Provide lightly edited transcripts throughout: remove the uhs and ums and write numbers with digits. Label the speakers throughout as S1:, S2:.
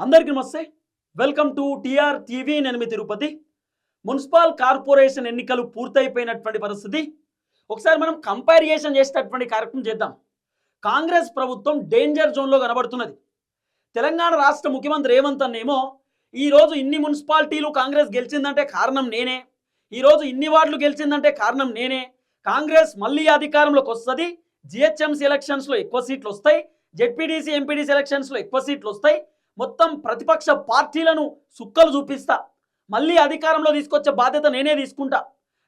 S1: అందరికీ నమస్తే. Welcome to TR TV. నేను మీ తిరుపతి. మున్సిపల్ కార్పొరేషన్ ఎన్నికలు పూర్తయిపోయినటువంటి పరిస్థితి. ఒకసారి మనం కంపారిజన్ చేసేటటువంటి కార్యక్రమం చేద్దాం. కాంగ్రెస్ ప్రభుత్వం డేంజర్ జోన్లో కనబడుతున్నది. తెలంగాణ రాష్ట్ర ముఖ్యమంత్రి రేవంత్ అన్నేమో ఈరోజు ఇన్ని మున్సిపాలిటీలు కాంగ్రెస్ గెలిచిందంటే కారణం నేనే, ఈరోజు ఇన్ని వార్డులు గెలిచిందంటే కారణం నేనే, కాంగ్రెస్ మళ్ళీ అధికారంలోకి వస్తుంది, జిహెచ్ఎంసీ ఎలక్షన్స్లో ఎక్కువ సీట్లు వస్తాయి, జెడ్పీటీసీ ఎంపీటీసీ ఎలక్షన్స్లో ఎక్కువ సీట్లు వస్తాయి, మొత్తం ప్రతిపక్ష పార్టీలను సుక్కలు చూపిస్తా, మళ్ళీ అధికారంలో తీసుకొచ్చే బాధ్యత నేనే తీసుకుంటా,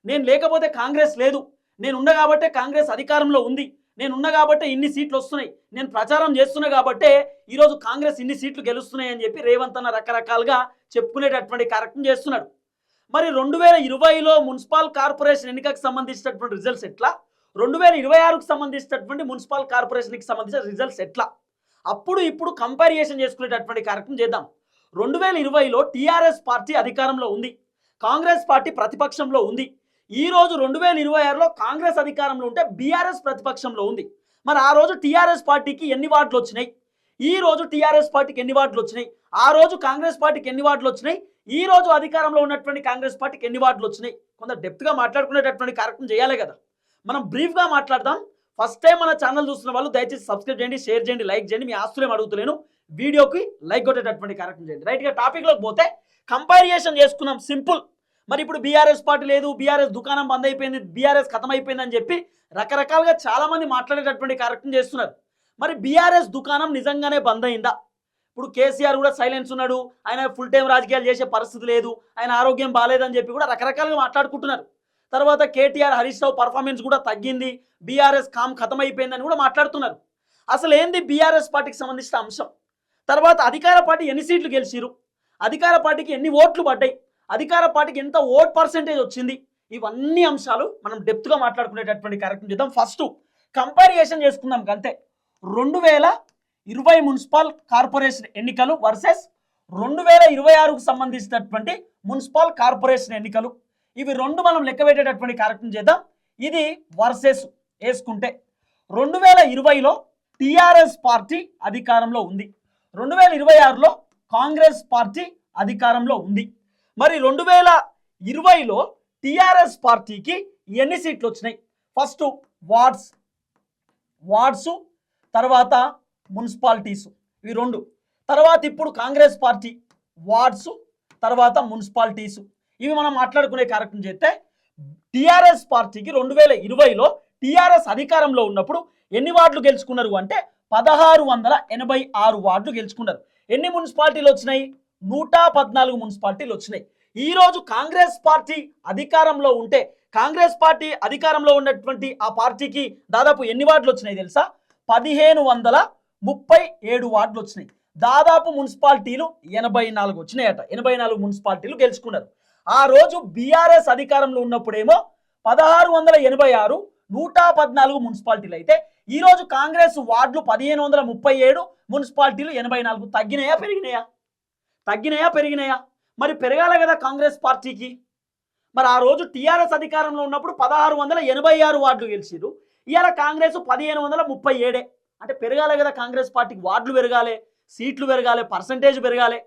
S1: నేను లేకపోతే కాంగ్రెస్ లేదు, నేనున్నా కాబట్టే కాంగ్రెస్ అధికారంలో ఉంది, నేనున్నా కాబట్టే ఇన్ని సీట్లు వస్తున్నాయి, నేను ప్రచారం చేస్తున్నా కాబట్టే ఈరోజు కాంగ్రెస్ ఇన్ని సీట్లు గెలుస్తున్నాయి అని చెప్పి రేవంత్ అన్న రకరకాలుగా చెప్పుకునేటటువంటి కార్యక్రమం చేస్తున్నాడు. మరి 2020లో మున్సిపల్ కార్పొరేషన్ ఎన్నికకు సంబంధించినటువంటి రిజల్ట్స్ ఎట్లా, 2026కు సంబంధించినటువంటి మున్సిపల్ కార్పొరేషన్కి సంబంధించిన రిజల్ట్స్ ఎట్లా, అప్పుడు ఇప్పుడు కంపారిజన్ చేసుకునేటటువంటి కార్యక్రమం చేద్దాం. 2020లో టీఆర్ఎస్ పార్టీ అధికారంలో ఉంది, కాంగ్రెస్ పార్టీ ప్రతిపక్షంలో ఉంది. ఈరోజు 2026లో కాంగ్రెస్ అధికారంలో ఉంటే బీఆర్ఎస్ ప్రతిపక్షంలో ఉంది. మరి ఆ రోజు టీఆర్ఎస్ పార్టీకి ఎన్ని వార్డులు వచ్చినాయి, ఈ రోజు టీఆర్ఎస్ పార్టీకి ఎన్ని వార్డులు వచ్చినాయి, ఆ రోజు కాంగ్రెస్ పార్టీకి ఎన్ని వార్డులు వచ్చినాయి, ఈ రోజు అధికారంలో ఉన్నటువంటి కాంగ్రెస్ పార్టీకి ఎన్ని వార్డులు వచ్చినాయి, కొంత డెప్త్గా మాట్లాడుకునేటటువంటి కార్యక్రమం చేయాలి కదా. మనం బ్రీఫ్గా మాట్లాడదాం. ఫస్ట్ టైం మన ఛానల్ చూస్తున్న వాళ్ళు దయచేసి సబ్స్క్రైబ్ చేయండి, షేర్ చేయండి, లైక్ చేయండి. మీ ఆస్తులేం అడుగుతలేను, వీడియోకి లైక్ కొట్టేటటువంటి కార్యక్రమం చేయండి. రైట్గా టాపిక్లోకి పోతే కంపారిజన్ చేసుకున్నాం, సింపుల్. మరి ఇప్పుడు బీఆర్ఎస్ పార్టీ లేదు, బీఆర్ఎస్ దుకాణం బంద్ అయిపోయింది, బీఆర్ఎస్ ఖతం అయిపోయింది అని చెప్పి రకరకాలుగా చాలామంది మాట్లాడేటటువంటి కార్యక్రమం చేస్తున్నారు. మరి బీఆర్ఎస్ దుకాణం నిజంగానే బంద్ అయిందా? ఇప్పుడు కేసీఆర్ కూడా సైలెన్స్ ఉన్నాడు, ఆయన ఫుల్ టైం రాజకీయాలు చేసే పరిస్థితి లేదు, ఆయన ఆరోగ్యం బాగాలేదని చెప్పి కూడా రకరకాలుగా మాట్లాడుకుంటున్నారు. తర్వాత కేటీఆర్ హరీష్ రావు పర్ఫార్మెన్స్ కూడా తగ్గింది, బీఆర్ఎస్ కామ్ ఖతం అయిపోయిందని కూడా మాట్లాడుతున్నారు. అసలు ఏంది బీఆర్ఎస్ పార్టీకి సంబంధించిన అంశం? తర్వాత అధికార పార్టీ ఎన్ని సీట్లు గెలిచిరు, అధికార పార్టీకి ఎన్ని ఓట్లు పడ్డాయి, అధికార పార్టీకి ఎంత ఓట్ పర్సెంటేజ్ వచ్చింది, ఇవన్నీ అంశాలు మనం డెప్త్గా మాట్లాడుకునేటటువంటి కార్యక్రమం చేద్దాం. ఫస్ట్ కంపారిజన్ చేసుకుందాం. అంతే 2020 మున్సిపల్ కార్పొరేషన్ ఎన్నికలు వర్సెస్ 2026కు సంబంధించినటువంటి మున్సిపల్ కార్పొరేషన్ ఎన్నికలు, ఇవి రెండు మనం లెక్క పెట్టేటటువంటి కార్యక్రమం చేద్దాం. ఇది వర్సెస్ వేసుకుంటే 2020లో టీఆర్ఎస్ పార్టీ అధికారంలో ఉంది, 2026లో కాంగ్రెస్ పార్టీ అధికారంలో ఉంది. మరి 2020లో టీఆర్ఎస్ పార్టీకి ఎన్ని సీట్లు వచ్చినాయి? ఫస్ట్ వార్డ్స్, తర్వాత మున్సిపాలిటీస్, ఇవి రెండు. తర్వాత ఇప్పుడు కాంగ్రెస్ పార్టీ వార్డ్స్, తర్వాత మున్సిపాలిటీస్, ఇవి మనం మాట్లాడుకునే కార్యక్రమం చేస్తే టీఆర్ఎస్ పార్టీకి 2020లో టీఆర్ఎస్ అధికారంలో ఉన్నప్పుడు ఎన్ని వార్డులు గెలుచుకున్నారు అంటే 1686 వార్డులు గెలుచుకున్నారు. ఎన్ని మున్సిపాలిటీలు వచ్చినాయి? 114 మున్సిపాలిటీలు వచ్చినాయి. ఈరోజు కాంగ్రెస్ పార్టీ అధికారంలో ఉంటే, కాంగ్రెస్ పార్టీ అధికారంలో ఉన్నటువంటి ఆ పార్టీకి దాదాపు ఎన్ని వార్డులు వచ్చినాయి తెలుసా? 1537 వార్డులు వచ్చినాయి. దాదాపు మున్సిపాలిటీలు 84 వచ్చినాయట. 84 మున్సిపాలిటీలు గెలుచుకున్నారు. ఆ రోజు బీఆర్ఎస్ అధికారంలో ఉన్నప్పుడేమో 1686, 114 మున్సిపాలిటీలు అయితే ఈరోజు కాంగ్రెస్ వార్డులు 1537, మున్సిపాలిటీలు 84. తగ్గినాయా పెరిగినాయా? మరి పెరగాలి కదా కాంగ్రెస్ పార్టీకి. మరి ఆ రోజు టీఆర్ఎస్ అధికారంలో ఉన్నప్పుడు 1686 వార్డులు గెలిచిరు, ఇవాళ కాంగ్రెస్ 1537. అంటే పెరగాలి కదా కాంగ్రెస్ పార్టీకి, వార్డులు పెరగాలి, సీట్లు పెరగాలి, పర్సంటేజ్ పెరగాలి.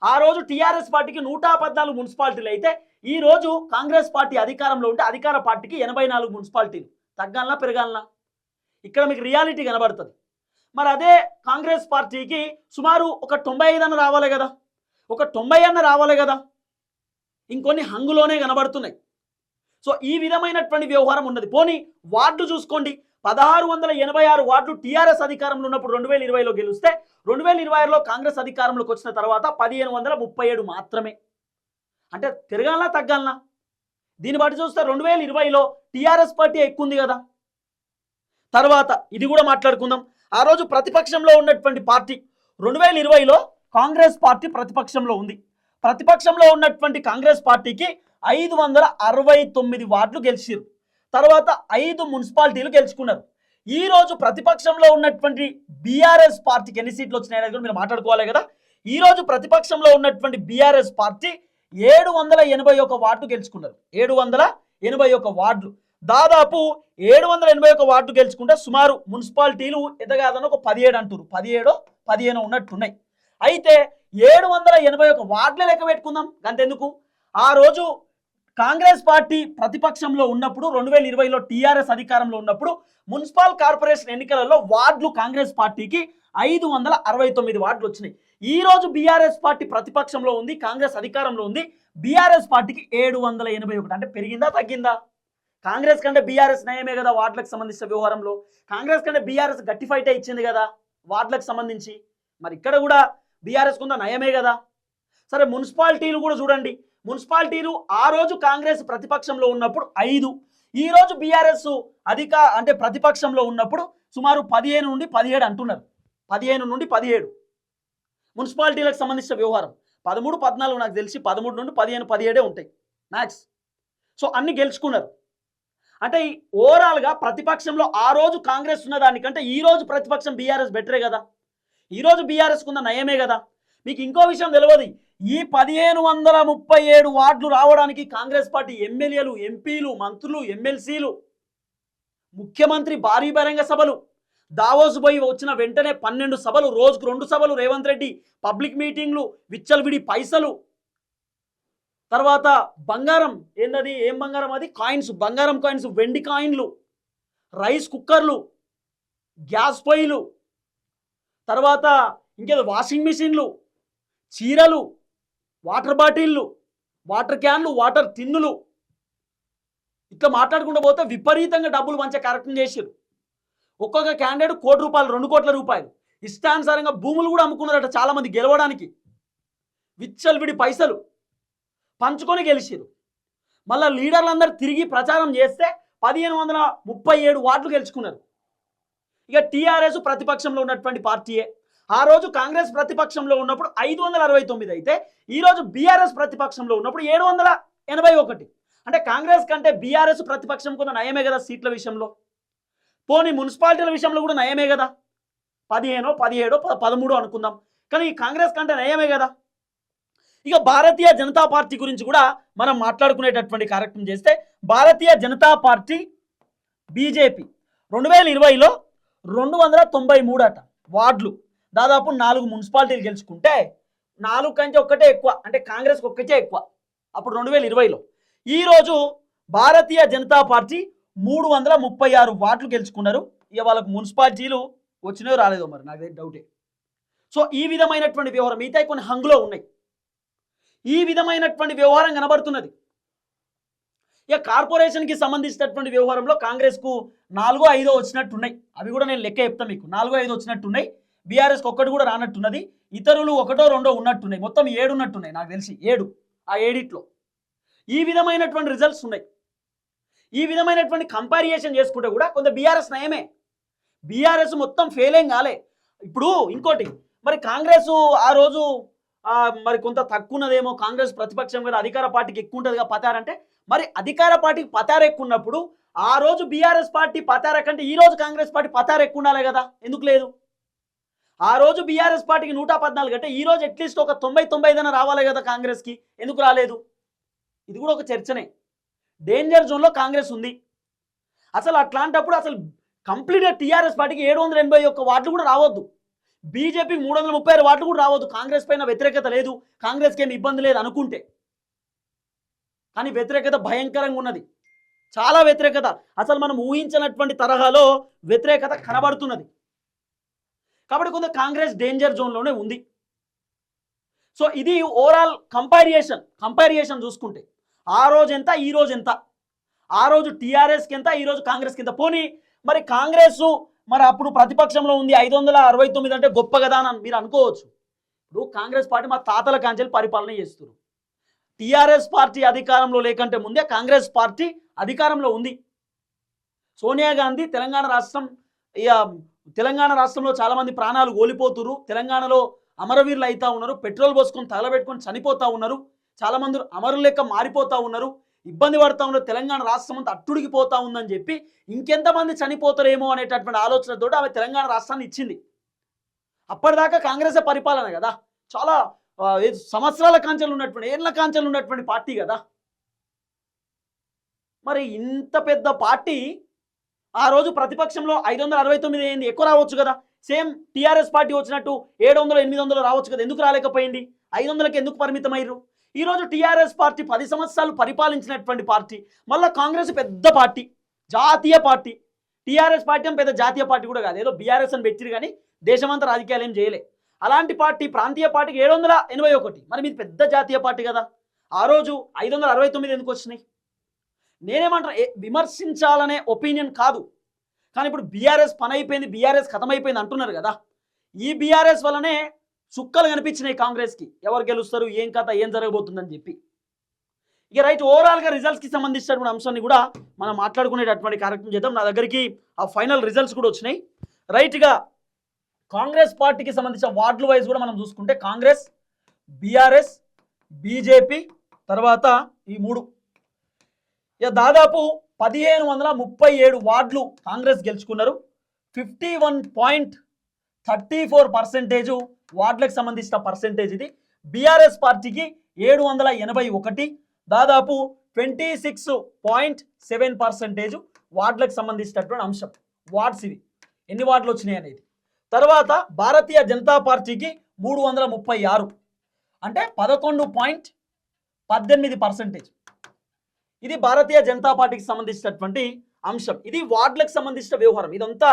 S1: ఆ రోజు టీఆర్ఎస్ పార్టీకి 114 మున్సిపాలిటీలు అయితే ఈ రోజు కాంగ్రెస్ పార్టీ అధికారంలో ఉంటే అధికార పార్టీకి 84 మున్సిపాలిటీలు. తగ్గాలనా పెరగాలనా? ఇక్కడ మీకు రియాలిటీ కనబడుతుంది. మరి అదే కాంగ్రెస్ పార్టీకి సుమారు ఒక 95 అన్న రావాలి కదా, ఒక 90 అన్న రావాలి కదా, ఇంకొన్ని హంగులోనే కనబడుతున్నాయి. సో ఈ విధమైనటువంటి వ్యవహారం ఉన్నది. పోనీ వార్డు చూసుకోండి, 1686 వార్డులు టీఆర్ఎస్ అధికారంలో ఉన్నప్పుడు 2020లో గెలిస్తే 2026లో కాంగ్రెస్ అధికారంలోకి వచ్చిన తర్వాత 1537 మాత్రమే. అంటే పెరగాలనా తగ్గాలనా? దీన్ని బట్టి చూస్తే 2020లో టీఆర్ఎస్ పార్టీ ఎక్కువ ఉంది కదా. తర్వాత ఇది కూడా మాట్లాడుకుందాం. ఆ రోజు ప్రతిపక్షంలో ఉన్నటువంటి పార్టీ 2020లో కాంగ్రెస్ పార్టీ ప్రతిపక్షంలో ఉంది. ప్రతిపక్షంలో ఉన్నటువంటి కాంగ్రెస్ పార్టీకి 569 వార్డులు గెలిచారు. తర్వాత 5 మున్సిపాలిటీలు గెలుచుకున్నారు. ఈ రోజు ప్రతిపక్షంలో ఉన్నటువంటి బీఆర్ఎస్ పార్టీకి ఎన్ని సీట్లు వచ్చినాయి అనేది కూడా మీరు మాట్లాడుకోవాలి కదా. ఈ రోజు ప్రతిపక్షంలో ఉన్నటువంటి బీఆర్ఎస్ పార్టీ 781 వార్డులు గెలుచుకున్నారు. 781 వార్డులు, దాదాపు 781 వార్డులు గెలుచుకుంటే సుమారు మున్సిపాలిటీలు ఎదగాదని ఒక 17 అంటారు, 17 15 ఉన్నట్టున్నాయి. అయితే 781 వార్డులే లెక్క పెట్టుకుందాం. అంతెందుకు, ఆ రోజు కాంగ్రెస్ పార్టీ ప్రతిపక్షంలో ఉన్నప్పుడు 2020లో టీఆర్ఎస్ అధికారంలో ఉన్నప్పుడు మున్సిపల్ కార్పొరేషన్ ఎన్నికలలో వార్డులు కాంగ్రెస్ పార్టీకి 569 వార్డులు వచ్చినాయి. ఈ రోజు బీఆర్ఎస్ పార్టీ ప్రతిపక్షంలో ఉంది, కాంగ్రెస్ అధికారంలో ఉంది, బీఆర్ఎస్ పార్టీకి 781. అంటే పెరిగిందా తగ్గిందా? కాంగ్రెస్ కంటే బీఆర్ఎస్ నయమే కదా వార్డులకు సంబంధించిన వ్యవహారంలో. కాంగ్రెస్ కంటే బీఆర్ఎస్ గట్టి ఫైటే ఇచ్చింది కదా వార్డులకు సంబంధించి. మరి ఇక్కడ కూడా బీఆర్ఎస్ కుందా నయమే కదా. సరే, మున్సిపాలిటీలు కూడా చూడండి. మున్సిపాలిటీలు ఆ రోజు కాంగ్రెస్ ప్రతిపక్షంలో ఉన్నప్పుడు 5, ఈ రోజు బీఆర్ఎస్ అంటే ప్రతిపక్షంలో ఉన్నప్పుడు సుమారు 15 నుండి 17 అంటున్నారు. 15 నుండి 17 మున్సిపాలిటీలకు సంబంధించిన వ్యవహారం. 13, 14 నాకు తెలిసి 13 నుండి 15, 17 ఉంటాయి మ్యాక్స్. సో అన్ని గెలుచుకున్నారు. అంటే ఓవరాల్గా ప్రతిపక్షంలో ఆ రోజు కాంగ్రెస్ ఉన్న దానికంటే ఈ రోజు ప్రతిపక్షం బీఆర్ఎస్ బెటరే కదా. ఈ రోజు బీఆర్ఎస్ కున్న నయమే కదా. మీకు ఇంకో విషయం తెలియదు, ఈ 1537 వార్డులు రావడానికి కాంగ్రెస్ పార్టీ ఎమ్మెల్యేలు, ఎంపీలు, మంత్రులు, ఎమ్మెల్సీలు, ముఖ్యమంత్రి భారీ బహిరంగ సభలు, దావోస్ పోయి వచ్చిన వెంటనే 12 సభలు, రోజుకు 2 సభలు, రేవంత్ రెడ్డి పబ్లిక్ మీటింగ్లు, విచ్చలవిడి పైసలు, తర్వాత బంగారం, ఏందది, ఏం బంగారం అది, కాయిన్స్, బంగారం కాయిన్స్, వెండి కాయిన్లు, రైస్ కుక్కర్లు, గ్యాస్ పొయ్యిలు, తర్వాత ఇంకేదో వాషింగ్ మిషన్లు, చీరలు, వాటర్ బాటిళ్ళు, వాటర్ క్యాన్లు, వాటర్ టిన్నులు, ఇట్లా మాట్లాడుకుంటూ పోతే విపరీతంగా డబ్బులు మంచిగా కరెక్ట్ చేశారు. ఒక్కొక్క క్యాండిడేట్ ₹1 కోటి, ₹2 కోట్ల ఇష్టానుసారంగా భూములు కూడా అమ్ముకున్నారట చాలామంది గెలవడానికి. విచ్చలవిడి పైసలు పంచుకొని గెలిచారు. మళ్ళీ లీడర్లందరూ తిరిగి ప్రచారం చేస్తే 1537 వార్డులు గెలుచుకున్నారు. ఇక టీఆర్ఎస్ ప్రతిపక్షంలో ఉన్నటువంటి పార్టీయే. ఆ రోజు కాంగ్రెస్ ప్రతిపక్షంలో ఉన్నప్పుడు 569 అయితే ఈరోజు బీఆర్ఎస్ ప్రతిపక్షంలో ఉన్నప్పుడు 781. అంటే కాంగ్రెస్ కంటే బీఆర్ఎస్ ప్రతిపక్షం కొంత నయమే కదా సీట్ల విషయంలో. పోనీ మున్సిపాలిటీల విషయంలో కూడా నయమే కదా, 15, 17, 13 అనుకుందాం. కానీ ఈ కాంగ్రెస్ కంటే నయమే కదా. ఇక భారతీయ జనతా పార్టీ గురించి కూడా మనం మాట్లాడుకునేటటువంటి కార్యక్రమం చేస్తే, భారతీయ జనతా పార్టీ బీజేపీ 2020లో 293 అట వార్డులు, దాదాపు 4 మున్సిపాలిటీలు గెలుచుకుంటే 4 కంటే ఒక్కటే ఎక్కువ, అంటే కాంగ్రెస్కి ఒక్కటే ఎక్కువ అప్పుడు 2020లో. ఈరోజు భారతీయ జనతా పార్టీ 336 వార్డులు గెలుచుకున్నారు. ఇక వాళ్ళకు మున్సిపాలిటీలు వచ్చినాయో రాలేదో మరి నాకు డౌటే. సో ఈ విధమైనటువంటి వ్యవహారం, మిగతా కొన్ని హంగులో ఉన్నాయి, ఈ విధమైనటువంటి వ్యవహారం కనబడుతున్నది. ఇక కార్పొరేషన్కి సంబంధించినటువంటి వ్యవహారంలో కాంగ్రెస్కు 4, 5 వచ్చినట్టున్నాయి. అవి కూడా నేను లెక్క చెప్తాను మీకు. 4, 5 వచ్చినట్టున్నాయి. బీఆర్ఎస్కి ఒక్కటి కూడా రానట్టున్నది. ఇతరులు 1, 2 ఉన్నట్టున్నాయి. మొత్తం 7 ఉన్నట్టున్నాయి నాకు తెలిసి, 7. ఆ 7లో ఈ విధమైనటువంటి రిజల్ట్స్ ఉన్నాయి. ఈ విధమైనటువంటి కంపారిజన్ చేసుకుంటే కూడా కొంత బీఆర్ఎస్ నయమే. బీఆర్ఎస్ మొత్తం ఫెయిల్ ఏం కాలే. ఇప్పుడు ఇంకోటి, మరి కాంగ్రెస్ ఆ రోజు మరి కొంత తక్కువ ఉన్నదేమో, కాంగ్రెస్ ప్రతిపక్షం కదా, అధికార పార్టీకి ఎక్కువ ఉంటుందిగా పతారంటే, మరి అధికార పార్టీకి పతారు ఎక్కువ ఉన్నప్పుడు ఆ రోజు బీఆర్ఎస్ పార్టీ పతార కంటే ఈ రోజు కాంగ్రెస్ పార్టీ పతారు ఎక్కువ ఉండాలి కదా, ఎందుకు లేదు? ఆ రోజు బీఆర్ఎస్ పార్టీకి 114 అంటే ఈ రోజు అట్లీస్ట్ ఒక 90-95 రావాలి కదా కాంగ్రెస్కి, ఎందుకు రాలేదు? ఇది కూడా ఒక చర్చనే. డేంజర్ జోన్లో కాంగ్రెస్ ఉంది. అసలు అట్లాంటప్పుడు అసలు కంప్లీట్గా టీఆర్ఎస్ పార్టీకి 781 వార్డులు కూడా రావద్దు, బీజేపీ 336 వార్డులు కూడా రావద్దు. కాంగ్రెస్ పైన వ్యతిరేకత లేదు, కాంగ్రెస్కి ఏమి ఇబ్బంది లేదు అనుకుంటే, కానీ వ్యతిరేకత భయంకరంగా ఉన్నది, చాలా వ్యతిరేకత. అసలు మనం ఊహించినటువంటి తరహాలో వ్యతిరేకత కనబడుతున్నది. కాబట్టి కొంత కాంగ్రెస్ డేంజర్ జోన్లోనే ఉంది. సో ఇది ఓవరాల్ కంపారిజన్ చూసుకుంటే ఆ రోజు ఎంత, ఈ రోజు ఎంత, ఆ రోజు టీఆర్ఎస్కి ఎంత, ఈ రోజు కాంగ్రెస్కి ఎంత. పోనీ మరి కాంగ్రెస్ మరి అప్పుడు ప్రతిపక్షంలో ఉంది 569 అంటే గొప్ప కదా అని మీరు అనుకోవచ్చు. ఇప్పుడు కాంగ్రెస్ పార్టీ మా తాతల కాంచెలు పరిపాలన చేస్తున్నారు. టీఆర్ఎస్ పార్టీ అధికారంలో లేకంటే ముందే కాంగ్రెస్ పార్టీ అధికారంలో ఉంది. సోనియా గాంధీ తెలంగాణ రాష్ట్రంలో చాలామంది ప్రాణాలు కోల్పోతున్నారు. తెలంగాణలో అమరవీరులు అవుతా ఉన్నారు, పెట్రోల్ పోసుకొని తగలబెట్టుకొని చనిపోతూ ఉన్నారు, చాలామంది అమరుల లెక్క మారిపోతూ ఉన్నారు, ఇబ్బంది పడుతూ ఉన్నారు, తెలంగాణ రాష్ట్రం అంతా అట్టుడికిపోతూ ఉందని చెప్పి ఇంకెంతమంది చనిపోతారేమో అనేటటువంటి ఆలోచనతో ఆమె తెలంగాణ రాష్ట్రాన్ని ఇచ్చింది. అప్పటిదాకా కాంగ్రెస్ పరిపాలన కదా, చాలా సంవత్సరాల కాంచెలు ఉన్నటువంటి, ఏళ్ల కాంచెలు ఉన్నటువంటి పార్టీ కదా. మరి ఇంత పెద్ద పార్టీ ఆ రోజు ప్రతిపక్షంలో 569 ఏంది, ఎక్కువ రావచ్చు కదా, సేమ్ టీఆర్ఎస్ పార్టీ వచ్చినట్టు 700 800 రావచ్చు కదా, ఎందుకు రాలేకపోయింది? 500కి ఎందుకు పరిమితం అయ్యారు? ఈరోజు టీఆర్ఎస్ పార్టీ 10 సంవత్సరాలు పరిపాలించినటువంటి పార్టీ, మళ్ళీ కాంగ్రెస్ పెద్ద పార్టీ, జాతీయ పార్టీ. టీఆర్ఎస్ పార్టీ ఏం పెద్ద జాతీయ పార్టీ కూడా కాదు, ఏదో బీఆర్ఎస్ అని పెట్టిరు కానీ దేశమంతా రాజకీయాలు ఏం చేయలే. అలాంటి పార్టీ ప్రాంతీయ పార్టీకి 781, మరి మీది పెద్ద జాతీయ పార్టీ కదా. ఆ రోజు 569 ఎందుకు వచ్చినాయి? నేనేమంటాను, విమర్శించాలనే ఒపీనియన్ కాదు, కానీ ఇప్పుడు బీఆర్ఎస్ పని అయిపోయింది, బీఆర్ఎస్ ఖతమైపోయింది అంటున్నారు కదా. ఈ బీఆర్ఎస్ వల్లనే చుక్కలు కనిపించినాయి కాంగ్రెస్కి, ఎవరు గెలుస్తారు, ఏం కథ, ఏం జరగబోతుందని చెప్పి. ఇక రైట్, ఓవరాల్గా రిజల్ట్స్కి సంబంధించినటువంటి అంశాన్ని కూడా మనం మాట్లాడుకునేటటువంటి కార్యక్రమం చేద్దాం. నా దగ్గరికి ఆ ఫైనల్ రిజల్ట్స్ కూడా వచ్చినాయి. రైట్గా కాంగ్రెస్ పార్టీకి సంబంధించిన వార్డుల వైజ్ కూడా మనం చూసుకుంటే కాంగ్రెస్, బీఆర్ఎస్, బీజేపీ, తర్వాత ఈ మూడు, ఇక దాదాపు 1537 వార్డులు కాంగ్రెస్ గెలుచుకున్నారు. 51.34% వార్డులకు సంబంధించిన పర్సెంటేజ్ ఇది. బీఆర్ఎస్ పార్టీకి 781, దాదాపు 26.7% వార్డులకు సంబంధించినటువంటి అంశం. వార్డ్స్ ఇవి ఎన్ని వార్డులు వచ్చినాయి అనేది. తర్వాత భారతీయ జనతా పార్టీకి 336, అంటే 11.18%. ఇది భారతీయ జనతా పార్టీకి సంబంధించినటువంటి అంశం. ఇది వార్డులకు సంబంధించిన వ్యవహారం, ఇదంతా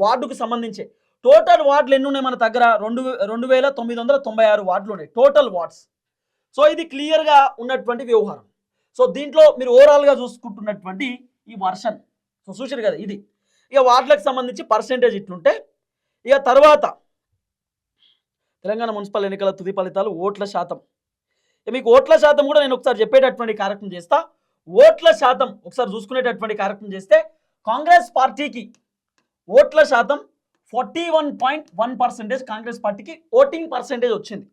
S1: వార్డుకు సంబంధించే. టోటల్ వార్డులు ఎన్ని ఉన్నాయి మన దగ్గర? 2996 వార్డులు ఉన్నాయి టోటల్ వార్డ్స్. సో ఇది క్లియర్గా ఉన్నటువంటి వ్యవహారం. సో దీంట్లో మీరు ఓవరాల్గా చూసుకుంటున్నటువంటి ఈ వర్షన్, సో చూసారు కదా ఇది. ఇక వార్డులకు సంబంధించి పర్సెంటేజ్ ఇట్లుంటే, ఇక తర్వాత తెలంగాణ మున్సిపల్ ఎన్నికల తుది ఫలితాలు, ఓట్ల శాతం. మీకు ఓట్ల శాతం కూడా నేను ఒకసారి చెప్పేటటువంటి కార్యక్రమం చేస్తా. ఓట్ల శాతం ఒకసారి చూసుకునేటటువంటి కార్యక్రమం చేస్తే కాంగ్రెస్ పార్టీకి ఓట్ల శాతం 41.1% కాంగ్రెస్ పార్టీకి ఓటింగ్ పర్సెంటేజ్ వచ్చింది.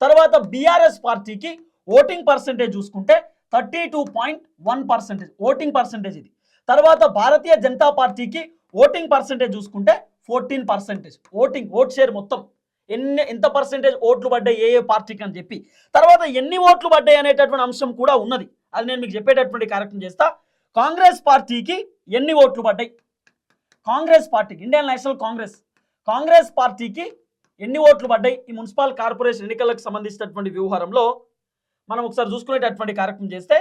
S1: తర్వాత బీఆర్ఎస్ పార్టీకి ఓటింగ్ పర్సెంటేజ్ చూసుకుంటే 32.1% ఓటింగ్ పర్సెంటేజ్ ఇది. తర్వాత భారతీయ జనతా పార్టీకి ఓటింగ్ పర్సెంటేజ్ చూసుకుంటే 14% ఓట్ షేర్ మొత్తం ఎంత పర్సెంటేజ్ ఓట్లు పడ్డాయి ఏ పార్టీకి అని చెప్పి. తర్వాత ఎన్ని ఓట్లు పడ్డాయి అనేటటువంటి అంశం కూడా ఉన్నది, అది నేను మీకు చెప్పేటటువంటి కార్యక్రమం చేస్తా. కాంగ్రెస్ పార్టీకి ఎన్ని ఓట్లు పడ్డాయి, కాంగ్రెస్ పార్టీకి, ఇండియన్ నేషనల్ కాంగ్రెస్ పార్టీకి ఎన్ని ఓట్లు పడ్డాయి ఈ మున్సిపల్ కార్పొరేషన్ ఎన్నికలకు సంబంధించినటువంటి వ్యవహారంలో మనం ఒకసారి చూసుకునేటటువంటి కార్యక్రమం చేస్తే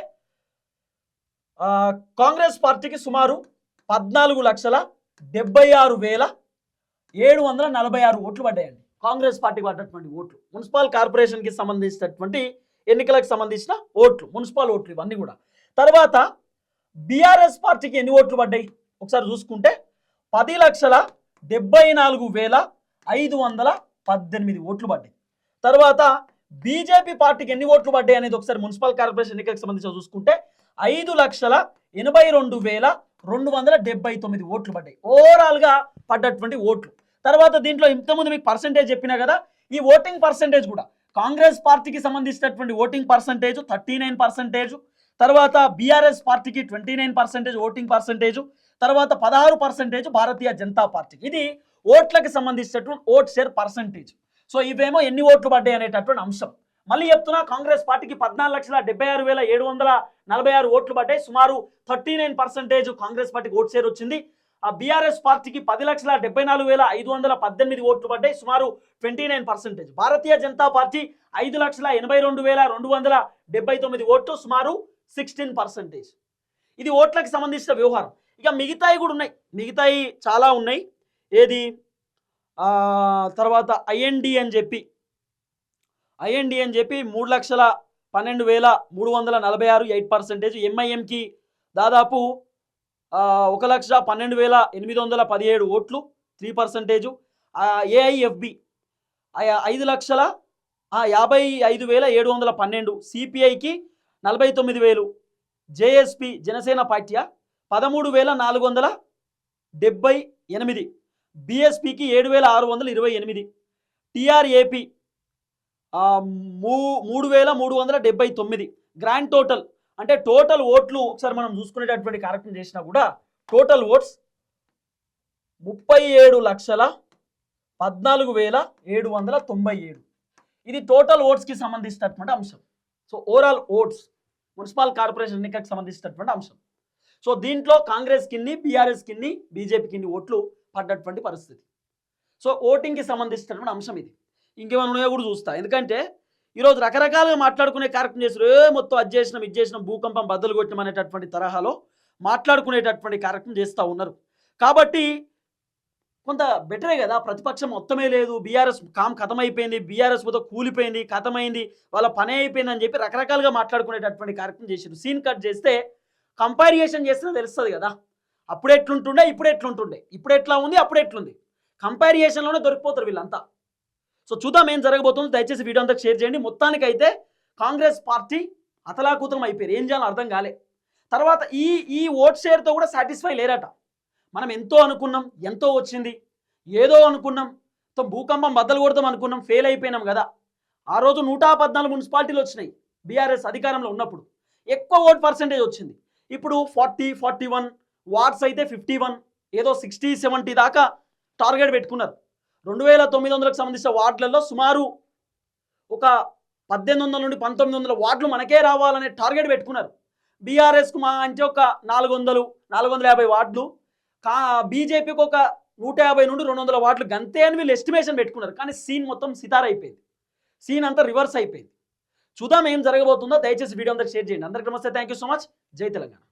S1: కాంగ్రెస్ పార్టీకి సుమారు 14,76,746 ఓట్లు పడ్డాయండి. కాంగ్రెస్ పార్టీకి పడ్డటువంటి ఓట్లు మున్సిపల్ కార్పొరేషన్కి సంబంధించినటువంటి ఎన్నికలకు సంబంధించిన ఓట్లు, మున్సిపల్ ఓట్లు ఇవన్నీ కూడా. తర్వాత బీఆర్ఎస్ పార్టీకి ఎన్ని ఓట్లు పడ్డాయి ఒకసారి చూసుకుంటే 10,74,518 ఓట్లు పడ్డాయి. తర్వాత బీజేపీ పార్టీకి ఎన్ని ఓట్లు పడ్డాయి అనేది ఒకసారి మున్సిపల్ కార్పొరేషన్ ఎన్నికలకు సంబంధించి చూసుకుంటే 5,82,279 ఓట్లు పడ్డాయి ఓవరాల్గా పడ్డటువంటి ఓట్లు. తర్వాత దీంట్లో ఇంతకుముందు మీకు పర్సెంటేజ్ చెప్పినా కదా, ఈ ఓటింగ్ పర్సెంటేజ్ కూడా కాంగ్రెస్ పార్టీకి సంబంధించినటువంటి ఓటింగ్ పర్సెంటేజ్ 39%, తర్వాత బీఆర్ఎస్ పార్టీకి 29% ఓటింగ్ పర్సెంటేజ్, తర్వాత 16% భారతీయ జనతా పార్టీకి. ఇది ఓట్లకు సంబంధించినటువంటి ఓట్ షేర్ పర్సెంటేజ్. సో ఇవేమో ఎన్ని ఓట్లు పడ్డాయి అనేటటువంటి అంశం. మళ్ళీ చెప్తున్నా, కాంగ్రెస్ పార్టీకి 14,76,746 ఓట్లు పడ్డాయి, సుమారు 39% కాంగ్రెస్ పార్టీకి ఓట్ షేర్ వచ్చింది. ఆ బీఆర్ఎస్ పార్టీకి 10,74,518 ఓట్లు పడ్డాయి, సుమారు 29%. భారతీయ జనతా పార్టీ 5,82,279 ఓట్లు, సుమారు 16%. ఇది ఓట్లకు సంబంధించిన వ్యవహారం. ఇక మిగతాయి కూడా ఉన్నాయి, మిగతాయి చాలా ఉన్నాయి. ఏది తర్వాత ఐఎన్డి అని చెప్పి 3,12,346 8%. ఎంఐఎంకి దాదాపు 1,12,817 ఓట్లు 3%. AIFB 5,55,712. సిపిఐకి 49,000. JSP Janasena party 13,478. బిఎస్పికి 7,628. టిఆర్ఏపి 3,379. Grand total అంటే టోటల్ ఓట్లు ఒకసారి మనం చూసుకునేటటువంటి కార్యక్రమం చేసినా కూడా టోటల్ ఓట్స్ 37,14,797. ఇది టోటల్ ఓట్స్కి సంబంధించినటువంటి అంశం. So overall votes municipal corporation ఎన్నికలకు సంబంధించినటువంటి అంశం. సో దీంట్లో కాంగ్రెస్ కిన్ని, బీఆర్ఎస్ కిన్ని, బీజేపీ కిన్ని ఓట్లు పడ్డటువంటి పరిస్థితి. సో ఓటింగ్కి సంబంధించినటువంటి అంశం ఇది. ఇంకేమైనా ఉన్నాయో కూడా చూస్తా. ఎందుకంటే ఈరోజు రకరకాలుగా మాట్లాడుకునే కార్యక్రమం చేశారు. మొత్తం అది చేసినాం ఇది చేసినాం భూకంపం బద్దలు కొట్టినాం అనేటటువంటి తరహాలో మాట్లాడుకునేటటువంటి కార్యక్రమం చేస్తూ ఉన్నారు. కాబట్టి కొంత బెటరే కదా, ప్రతిపక్షం మొత్తమే లేదు, బీఆర్ఎస్ కథమైపోయింది, బీఆర్ఎస్ మొత్తం కూలిపోయింది, కథమైంది, వాళ్ళ పనే అయిపోయింది అని చెప్పి రకరకాలుగా మాట్లాడుకునేటటువంటి కార్యక్రమం చేశారు. సీన్ కట్ చేస్తే కంపారిజేషన్ చేస్తే తెలుస్తుంది కదా, అప్పుడు ఎట్లుంటుండే ఇప్పుడు ఎట్లుంటుండే, ఇప్పుడు ఎట్లా ఉంది అప్పుడు ఎట్లుంది, కంపారిజేషన్లోనే దొరికిపోతారు వీళ్ళంతా. సో చూద్దాం ఏం జరగబోతుందో. దయచేసి వీడియో అంతా షేర్ చేయండి. మొత్తానికైతే కాంగ్రెస్ పార్టీ అతలాకుతలం అయిపోయారు, ఏం చేయాలో అర్థం కాలే. తర్వాత ఈ ఓట్ షేర్తో కూడా సాటిస్ఫై లేరట. మనం ఎంతో అనుకున్నాం, ఎంతో వచ్చింది, ఏదో అనుకున్నాం, భూకంపం బద్దలు కొడతాం అనుకున్నాం, ఫెయిల్ అయిపోయినాం కదా. ఆ రోజు 114 మున్సిపాలిటీలు వచ్చినాయి బీఆర్ఎస్ అధికారంలో ఉన్నప్పుడు, ఎక్కువ ఓట్ పర్సెంటేజ్ వచ్చింది. ఇప్పుడు 41 వార్డ్స్ అయితే 51, ఏదో 60-70 దాకా టార్గెట్ పెట్టుకున్నారు. 2900కు సంబంధించిన వార్డులలో సుమారు ఒక 1800 నుండి 1900 వార్డులు మనకే రావాలనే టార్గెట్ పెట్టుకున్నారు. బీఆర్ఎస్కు మా అంటే ఒక 400-450 వార్డులు, బీజేపీకి ఒక 150 నుండి 200 వార్డులు గంతే అని వీళ్ళు ఎస్టిమేషన్ పెట్టుకున్నారు. కానీ సీన్ మొత్తం సితార అయిపోయింది, సీన్ అంతా రివర్స్ అయిపోయింది. చూద్దాం ఏం జరగబోతుందో. దయచేసి వీడియో అందరికి షేర్ చేయండి. అందరికీ నమస్తే, థ్యాంక్ యూ సో మచ్. జై తెలంగాణ.